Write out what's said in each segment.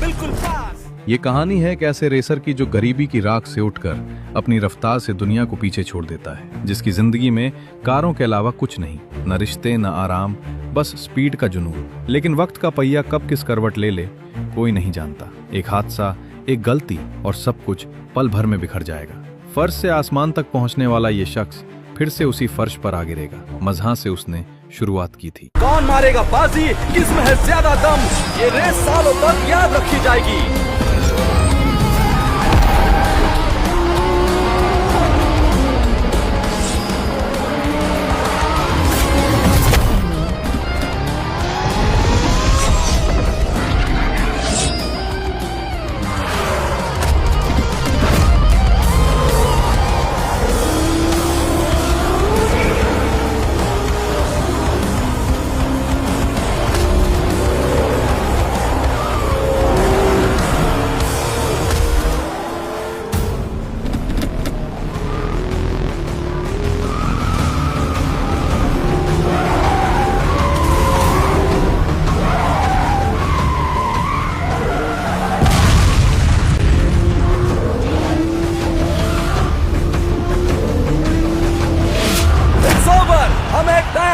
बिल्कुल पास। ये कहानी है एक ऐसे रेसर की जो गरीबी की राख से उठकर अपनी रफ्तार से दुनिया को पीछे छोड़ देता है, जिसकी जिंदगी में कारों के अलावा कुछ नहीं, न रिश्ते न आराम, बस स्पीड का जुनून। लेकिन वक्त का पहिया कब किस करवट ले कोई नहीं जानता। एक हादसा, एक गलती और सब कुछ पल भर में बिखर जाएगा। फर्श से आसमान तक पहुंचने वाला ये शख्स फिर से उसी फर्श पर आ गिरेगा, मज़ाह से उसने शुरुआत की थी। कौन मारेगा बाजी, किसमें है ज्यादा दम, ये रेस सालों तक याद रखी जाएगी।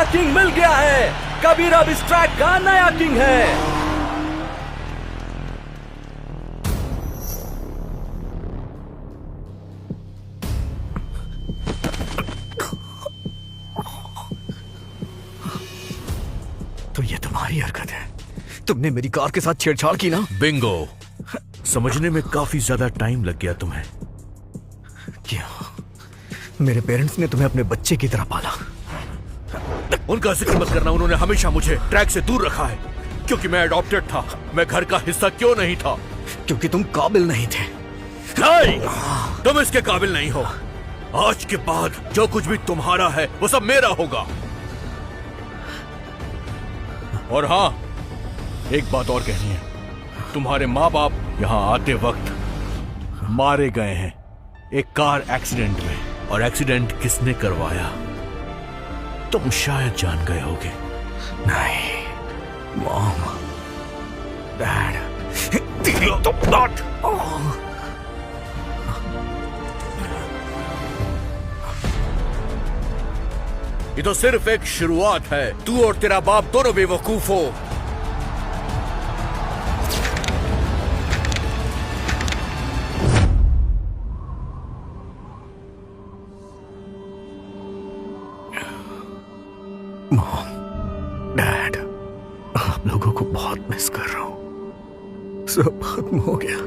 किंग मिल गया है, कबीर अब इस ट्रैक का नया किंग है। तो ये तुम्हारी हरकत है, तुमने मेरी कार के साथ छेड़छाड़ की ना। बिंगो, समझने में काफी ज्यादा टाइम लग गया तुम्हें। क्यों? मेरे पेरेंट्स ने तुम्हें अपने बच्चे की तरह पाला। उनका जिक्र मत करना, उन्होंने हमेशा मुझे ट्रैक से दूर रखा है क्योंकि मैं अडॉप्टेड था। मैं घर का हिस्सा क्यों नहीं था? क्योंकि तुम काबिल नहीं थे। नहीं, तुम इसके काबिल नहीं हो। आज के बाद जो कुछ भी तुम्हारा है वो सब मेरा होगा। और हाँ, एक बात और कहनी है, तुम्हारे माँ बाप यहाँ आते वक्त मारे गए हैं एक कार एक्सीडेंट में। और एक्सीडेंट किसने करवाया तुम शायद जान गए होगे। नहीं, मॉम, डैड, ये तो सिर्फ एक शुरुआत है। तू और तेरा बाप दोनों बेवकूफ हो। मॉम, डैड, आप लोगों को बहुत मिस कर रहा हूं। सब खत्म हो गया।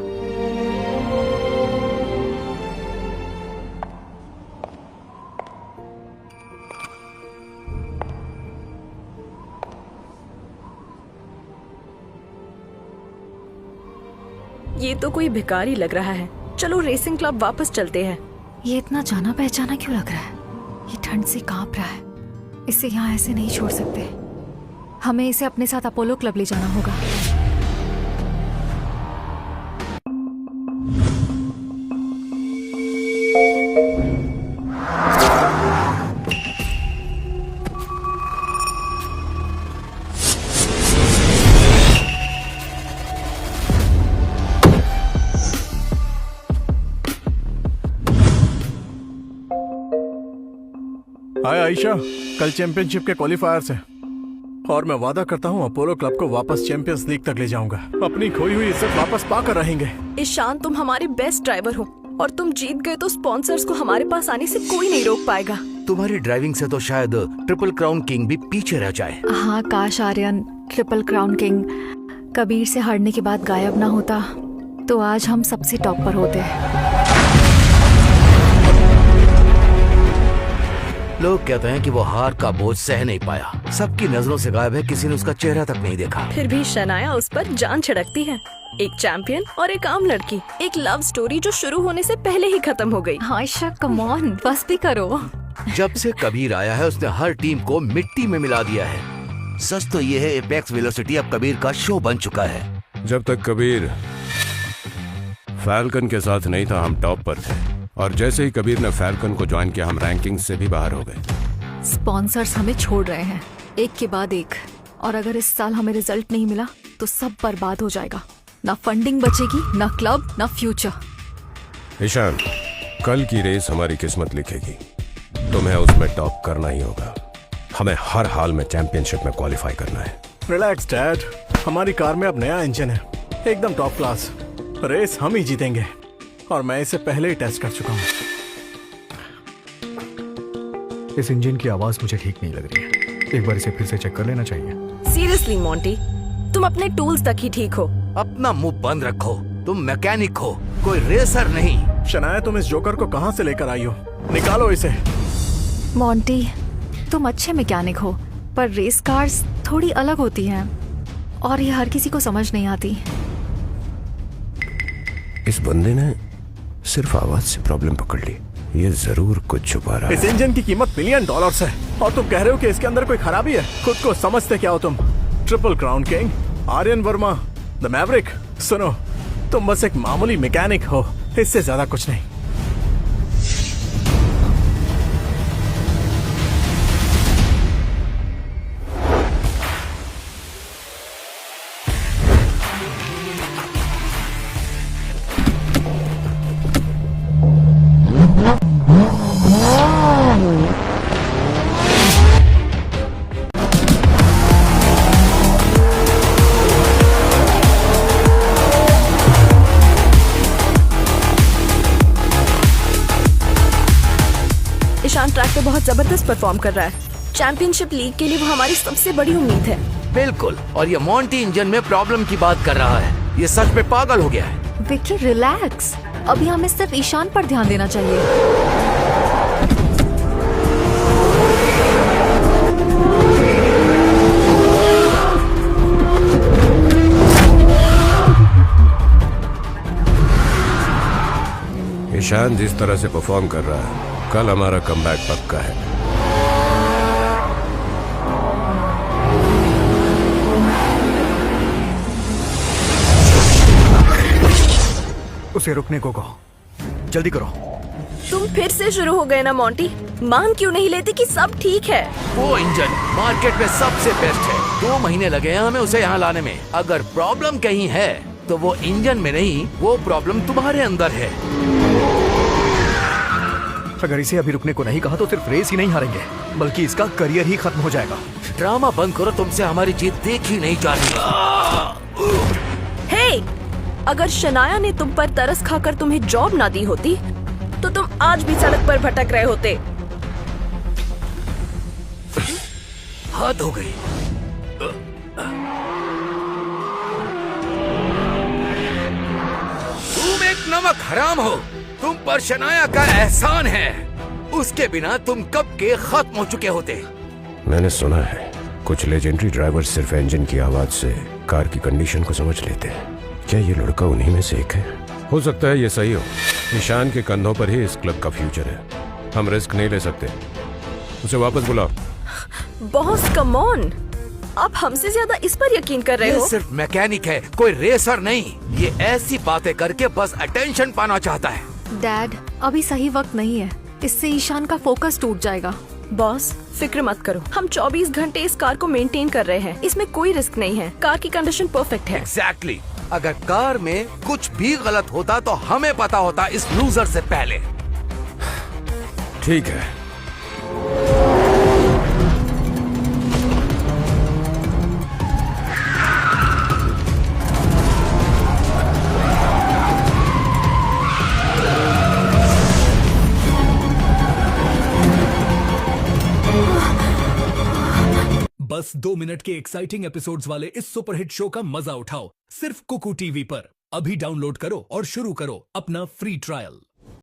ये तो कोई भिखारी लग रहा है। चलो रेसिंग क्लब वापस चलते हैं। ये इतना जाना पहचाना क्यों लग रहा है? ये ठंड से कांप रहा है। इसे यहाँ ऐसे नहीं छोड़ सकते। हमें इसे अपने साथ अपोलो क्लब ले जाना होगा। हाय आयशा, कल चैंपियनशिप के क्वालिफायर्स हैं और मैं वादा करता हूँ अपोलो क्लब को वापस चैंपियंस लीग तक ले जाऊंगा। अपनी खोई हुई इज्जत वापस पाकर रहेंगे। ईशान, तुम हमारे बेस्ट ड्राइवर हो और तुम जीत गए तो स्पॉन्सर्स को हमारे पास आने से कोई नहीं रोक पाएगा। तुम्हारी ड्राइविंग से तो शायद ट्रिपल क्राउन किंग भी पीछे रह जाए। हाँ काश Aryan triple crown king Kabir से हारने के बाद गायब ना होता तो आज हम सबसे टॉप पर होते। लोग कहते हैं कि वो हार का बोझ सह नहीं पाया। सबकी नजरों से गायब है, किसी ने उसका चेहरा तक नहीं देखा। फिर भी शनाया उस पर जान छिड़कती है। एक चैंपियन और एक आम लड़की, एक लव स्टोरी जो शुरू होने से पहले ही खत्म हो गई। आयशा कम ऑन, बस भी करो। जब से कबीर आया है उसने हर टीम को मिट्टी में मिला दिया है। सच तो ये है, एपेक्स वेलोसिटी अब कबीर का शो बन चुका है। जब तक कबीर फैल्कन के साथ नहीं था हम टॉप पर थे, और जैसे ही कबीर ने फैल्कन को ज्वाइन किया हम रैंकिंग से भी बाहर हो गए। स्पॉन्सर्स हमें छोड़ रहे हैं एक के बाद एक, और अगर इस साल हमें रिजल्ट नहीं मिला तो सब बर्बाद हो जाएगा। ना फंडिंग बचेगी, ना क्लब, ना फ्यूचर। ईशान, कल की रेस हमारी किस्मत लिखेगी। तुम्हें उसमें टॉप करना ही होगा। हमें हर हाल में चैंपियनशिप में क्वालिफाई करना है। रिलैक्स डैड, हमारी कार में अब नया इंजन है, एकदम टॉप क्लास। रेस हम ही जीतेंगे और मैं इसे पहले ही टेस्ट कर चुका हूँ। इस इंजन की आवाज मुझे ठीक नहीं लग रही है। एक बार इसे फिर से चेक कर लेना चाहिए। सीरियसली मोंटी, तुम अपने टूल्स तक ही ठीक हो। अपना मुंह बंद रखो। तुम मैकेनिक हो, कोई रेसर नहीं। शनाया, तुम इस जोकर को कहाँ से लेकर आई हो? निकालो इसे। मोंटी, तुम अच्छे मैकेनिक हो, पर रेस कार्स थोड़ी अलग होती हैं और ये हर किसी को समझ नहीं आती। इस बंदे ने सिर्फ आवाज से प्रॉब्लम पकड़ ली। ये जरूर कुछ छुपा रहा इस है। इंजन की कीमत $1 है और तुम कह रहे हो कि इसके अंदर कोई खराबी है। खुद को समझते क्या हो तुम? Triple crown king, Aryan Verma, the maverick. सुनो, तुम बस एक मामूली मैकेनिक हो, इससे ज्यादा कुछ नहीं। ईशान ट्रैक पे बहुत जबरदस्त परफॉर्म कर रहा है। चैंपियनशिप लीग के लिए वो हमारी सबसे बड़ी उम्मीद है। बिल्कुल, और ये मोंटी इंजन में प्रॉब्लम की बात कर रहा है। ये सच में पागल हो गया है। विक्की, रिलैक्स। अभी हमें सिर्फ ईशान पर ध्यान देना चाहिए। ईशान जिस तरह से परफॉर्म कर रहा है, कल हमारा कमबैक पक्का है। उसे रुकने को कहो, जल्दी करो। तुम फिर से शुरू हो गए ना मोंटी। मान क्यों नहीं लेती कि सब ठीक है? वो इंजन मार्केट में सबसे बेस्ट है। 2 महीने लगे हैं हमें उसे यहाँ लाने में। अगर प्रॉब्लम कहीं है तो वो इंजन में नहीं, वो प्रॉब्लम तुम्हारे अंदर है। अगर इसे अभी रुकने को नहीं कहा तो सिर्फ रेस ही नहीं हारेंगे, बल्कि इसका करियर ही खत्म हो जाएगा। ड्रामा बंद करो, तुमसे हमारी जीत देखी नहीं जा रही। हे, अगर शनाया ने तुम पर तरस खाकर तुम्हें जॉब ना दी होती तो तुम आज भी सड़क पर भटक रहे होते। हद हो गई। तुम एक नमक हराम हो। तुम पर शनाया का एहसान है। उसके बिना तुम कब के खत्म हो चुके होते। मैंने सुना है कुछ लेजेंडरी ड्राइवर सिर्फ इंजन की आवाज से कार की कंडीशन को समझ लेते हैं। क्या ये लड़का उन्हीं में से एक है? हो सकता है ये सही हो। ईशान के कंधों पर ही इस क्लब का फ्यूचर है। हम रिस्क नहीं ले सकते। उसे वापस बुलाओ। बॉस कम ऑन, आप हमसे ज्यादा इस पर यकीन कर रहे ये हो। सिर्फ मैकेनिक है, कोई रेसर नहीं। ये ऐसी बातें करके बस अटेंशन पाना चाहता है। डैड, अभी सही वक्त नहीं है। इससे ईशान का फोकस टूट जाएगा। बॉस, फिक्र मत करो। हम 24 घंटे इस कार को मेंटेन कर रहे हैं। इसमें कोई रिस्क नहीं है। कार की कंडीशन परफेक्ट है। एग्जैक्टली। अगर कार में कुछ भी गलत होता तो हमें पता होता इस लूजर से पहले। ठीक है। बस 2 मिनट के एक्साइटिंग एपिसोड्स वाले इस सुपरहिट शो का मजा उठाओ सिर्फ कुकू टीवी पर। अभी डाउनलोड करो और शुरू करो अपना फ्री ट्रायल।